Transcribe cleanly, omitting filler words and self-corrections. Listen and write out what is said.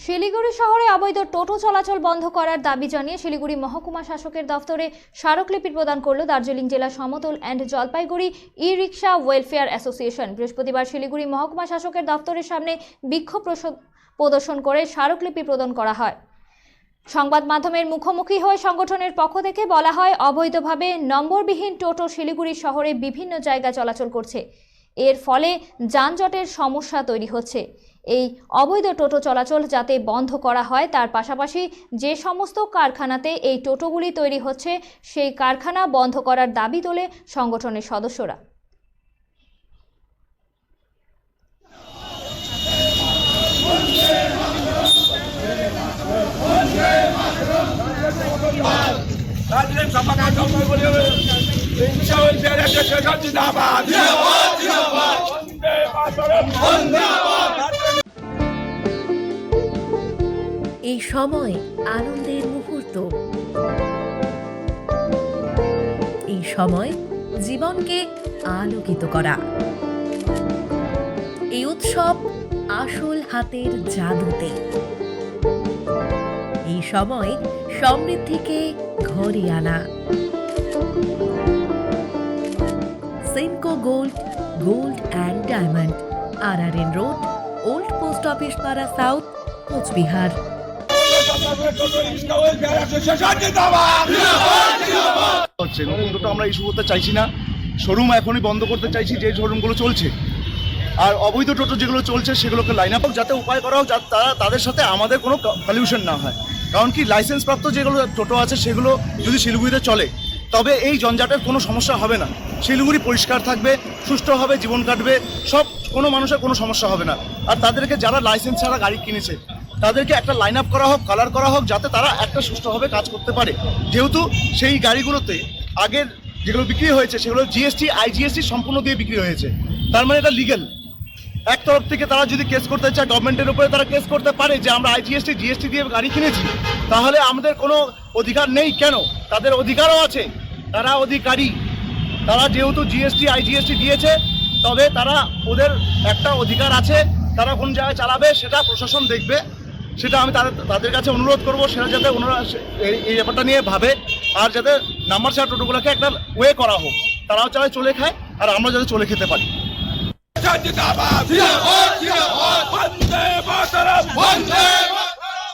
শিলিগুড়ি শহরে অবৈধ টোটো চলাচল বন্ধ করার দাবি জানিয়ে শিলিগুড়ি মহকুমা শাসকের দফতরে স্মারকলিপি প্রদান করল দার্জিলিং জেলা সমতল and Jalpaiguri E rickshaw welfare association. বৃহস্পতিবার শিলিগুড়ি মহকুমা শাসকের দফতরের সামনে বিক্ষোভ প্রদর্শন করে স্মারকলিপি প্রদান করা হয়। সংবাদ মাধ্যমের মুখোমুখি হয়ে সংগঠনের পক্ষ থেকে বলা হয়, অবৈধভাবে নম্বরবিহীন টোটো শিলিগুড়ি শহরে বিভিন্ন জায়গায় চলাচল করছে। এর ফলে যানজটের সমস্যা তৈরি হচ্ছে। এই অবৈধ টোটো চলাচল যাতে বন্ধ করা হয়, তার পাশাপাশি যে সমস্ত কারখানাতে এই টোটোগুলি তৈরি হচ্ছে সেই কারখানা বন্ধ করার দাবি তোলে সংগঠনের সদস্যরা। এই সময় আনন্দের মুহূর্ত, এই সময় জীবনকে আলোকিত করা, এই উৎসব আসল হাতের জাদুতে, এই সময় সমৃদ্ধিকে ঘরে আনা। Senco gold, gold and diamond, RRN road, old post office পাড়া সাউথ, কোচবিহার। নতুন টোটো আমরা ইস্যু করতে চাইছি না, শোরুম এখনই বন্ধ করতে চাইছি যে শোরুমগুলো চলছে। আর অবৈধ টোটো যেগুলো চলছে সেগুলোকে লাইন আপ যাতে উপায় করা হোক, যাতে তাদের সাথে আমাদের কোনো পলিউশন না হয়। কারণ কি, লাইসেন্স প্রাপ্ত যেগুলো টোটো আছে সেগুলো যদি শিলিগুড়িতে চলে তবে এই জঞ্জাটের কোনো সমস্যা হবে না। শিলিগুড়ি পরিষ্কার থাকবে, সুষ্ঠুভাবে জীবন কাটবে, কোনো মানুষের কোনো সমস্যা হবে না। আর তাদেরকে যারা লাইসেন্স ছাড়া গাড়ি কিনেছে তাদেরকে একটা লাইন আপ করা হোক, কালার করা হোক, যাতে তারা একটা সুষ্ঠুভাবে কাজ করতে পারে। যেহেতু সেই গাড়িগুলোতে আগের যেগুলো বিক্রি হয়েছে সেগুলো GST IGST সম্পূর্ণ দিয়ে বিক্রি হয়েছে, তার মানে এটা লিগ্যাল। এক তরফ থেকে তারা যদি কেস করতে চায় গভর্নমেন্টের উপরে, তারা কেস করতে পারে যে আমরা IGST GST দিয়ে গাড়ি কিনেছি, তাহলে আমাদের কোনো অধিকার নেই কেন? তাদের অধিকারও আছে, তারা অধিকারী। তারা যেহেতু GST IGST দিয়েছে তবে ওদের একটা অধিকার আছে, তারা কোন জায়গায় চালাবে সেটা প্রশাসন দেখবে। সেটা আমি তাদের কাছে অনুরোধ করবো, সেটা যাতে ওনারা এই ব্যাপারটা নিয়ে ভাবে, আর যাতে নাম্বার ছাড়া টোটোগুলোকে একটা ওয়ে করা হোক, তারাও চালায় চলে খায় আর আমরা যাতে চলে খেতে পারি। বন্দে মাতরম, বন্দে